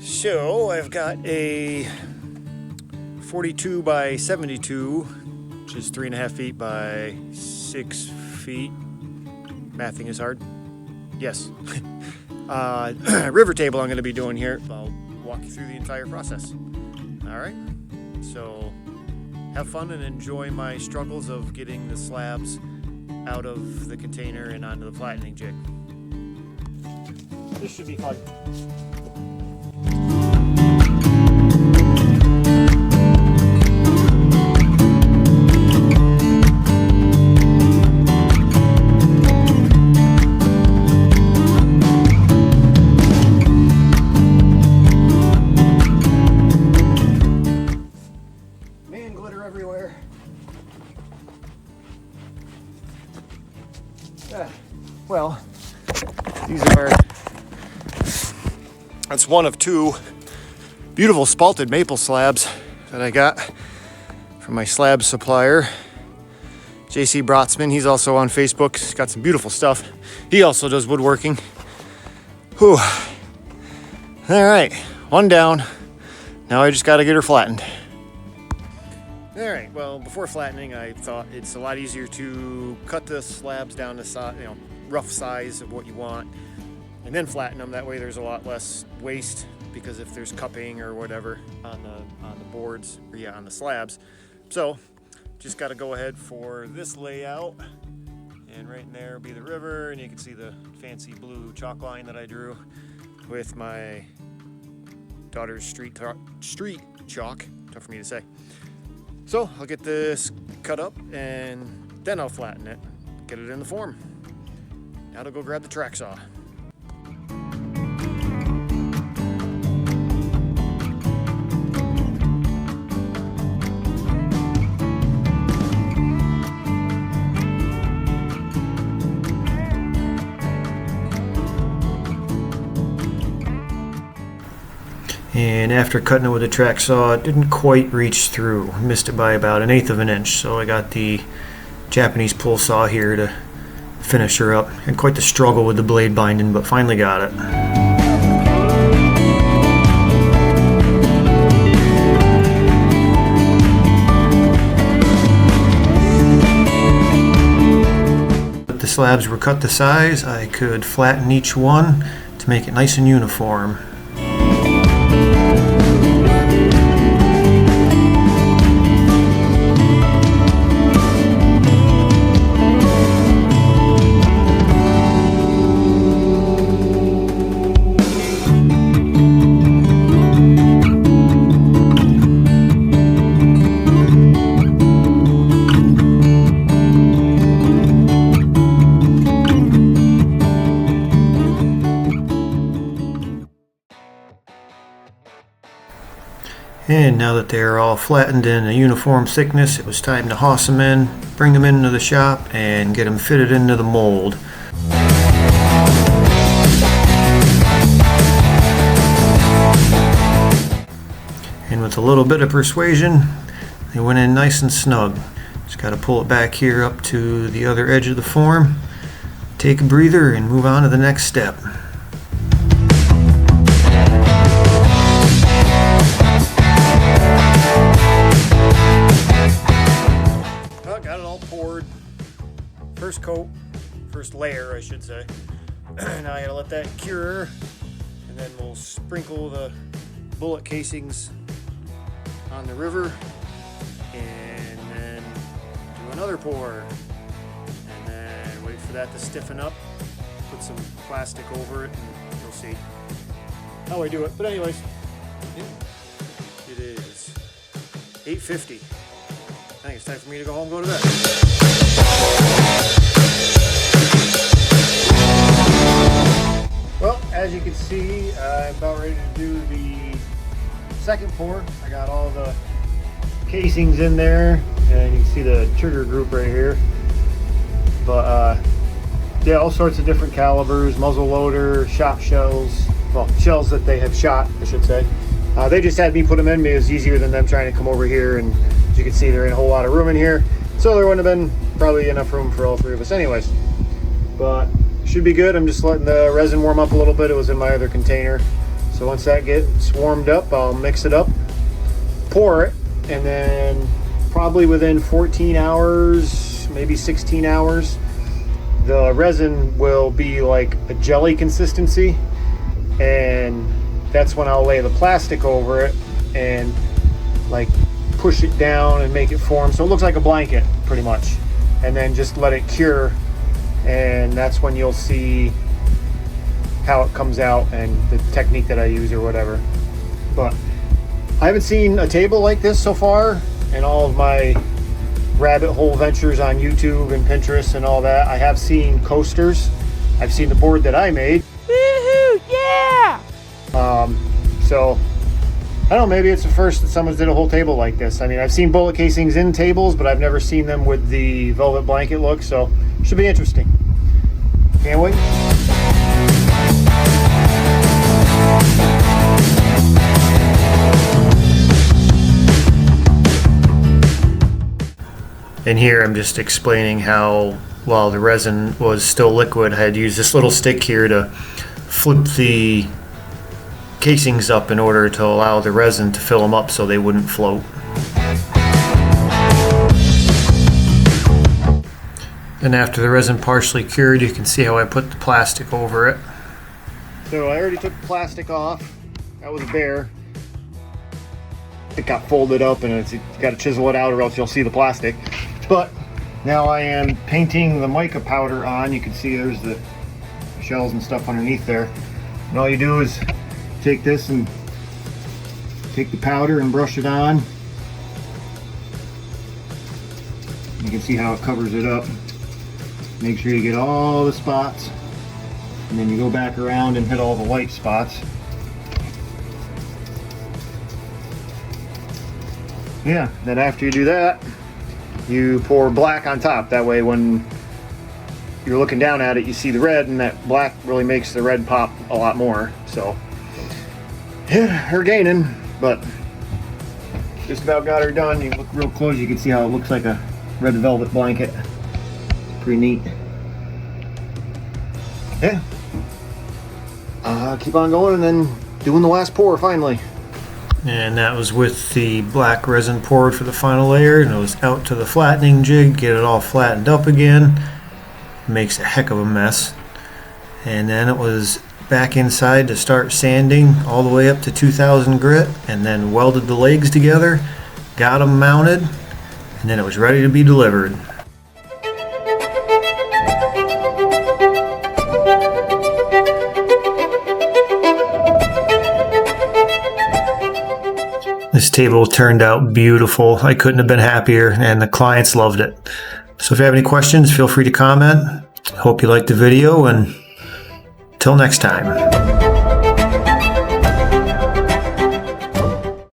So I've got a 42 by 72, which is 3.5 feet by 6 feet. Mathing is hard. Yes. River table I'm going to be doing here. I'll walk you through the entire process. All right. So have fun and enjoy my struggles of getting the slabs out of the container and onto the flattening jig. This should be fun. Everywhere. Well, that's one of two beautiful spalted maple slabs that I got from my slab supplier, JC Brotzman. He's also on Facebook. He's got some beautiful stuff. He also does woodworking. Whew. All right, one down. Now I just got to get her flattened. All right, well, before flattening, I thought it's a lot easier to cut the slabs down to size, rough size of what you want, and then flatten them. That way there's a lot less waste, because if there's cupping or whatever on the boards, or on the slabs. So just got to go ahead for this layout, and right in there will be the river, and you can see the fancy blue chalk line that I drew with my daughter's street chalk. Tough for me to say. So I'll get this cut up and then I'll flatten it, get it in the form. Now to go grab the track saw. And after cutting it with a track saw, it didn't quite reach through. Missed it by about 1/8 of an inch. So I got the Japanese pull saw here to finish her up. Had quite the struggle with the blade binding, but finally got it. But the slabs were cut to size. I could flatten each one to make it nice and uniform. And now that they're all flattened in a uniform thickness, it was time to hoss them in, bring them into the shop, and get them fitted into the mold. And with a little bit of persuasion, they went in nice and snug. Just got to pull it back here up to the other edge of the form, take a breather, and move on to the next step. First coat, first layer I should say. Now I gotta let that cure, and then we'll sprinkle the bullet casings on the river, and then do another pour, and then wait for that to stiffen up, put some plastic over it, and you'll see how I do it. But anyways, it is 8:50. I think it's time for me to go home and go to bed. Well, as you can see, I'm about ready to do the second pour. I got all the casings in there, and you can see the trigger group right here. But yeah, all sorts of different calibers, muzzle loader, shop shells, well, shells that they have shot, I should say. They just had me put them in. It was easier than them trying to come over here, and as you can see, there ain't a whole lot of room in here, so there wouldn't have been probably enough room for all three of us anyways. But should be good. I'm just letting the resin warm up a little bit. It was in my other container, So once that gets warmed up, I'll mix it up, pour it, and then probably within 14 hours, maybe 16 hours, the resin will be like a jelly consistency, and that's when I'll lay the plastic over it and like push it down and make it form so it looks like a blanket pretty much, and then just let it cure, and that's when you'll see how it comes out and the technique that I use or whatever. But I haven't seen a table like this so far in all of my rabbit hole ventures on YouTube and Pinterest and all that. I have seen coasters. I've seen the board that I made. Woohoo! Yeah! So I don't know, maybe it's the first that someone's did a whole table like this. I mean, I've seen bullet casings in tables, but I've never seen them with the velvet blanket look, so it should be interesting. Can't wait. And here I'm just explaining how, while the resin was still liquid, I had used this little stick here to flip the casings up in order to allow the resin to fill them up so they wouldn't float. And after the resin partially cured, you can see how I put the plastic over it. So I already took the plastic off. That was bare. It got folded up and you got to chisel it out or else you'll see the plastic. But now I am painting the mica powder on. You can see there's the shells and stuff underneath there. And all you do is take this and take the powder and brush it on. You can see how it covers it up. Make sure you get all the spots, and then you go back around and hit all the white spots. Yeah, then after you do that, you pour black on top. That way when you're looking down at it, you see the red, and that black really makes the red pop a lot more. So yeah, we're gaining, but just about got her done. You look real close, you can see how it looks like a red velvet blanket. Pretty neat. Yeah. Keep on going and then doing the last pour finally. And that was with the black resin poured for the final layer, and it was out to the flattening jig, get it all flattened up again. Makes a heck of a mess. And then it was back inside to start sanding all the way up to 2000 grit, and then welded the legs together, got them mounted, and then it was ready to be delivered. This table turned out beautiful. I couldn't have been happier, and the clients loved it. So if you have any questions, feel free to comment. Hope you liked the video, and till next time.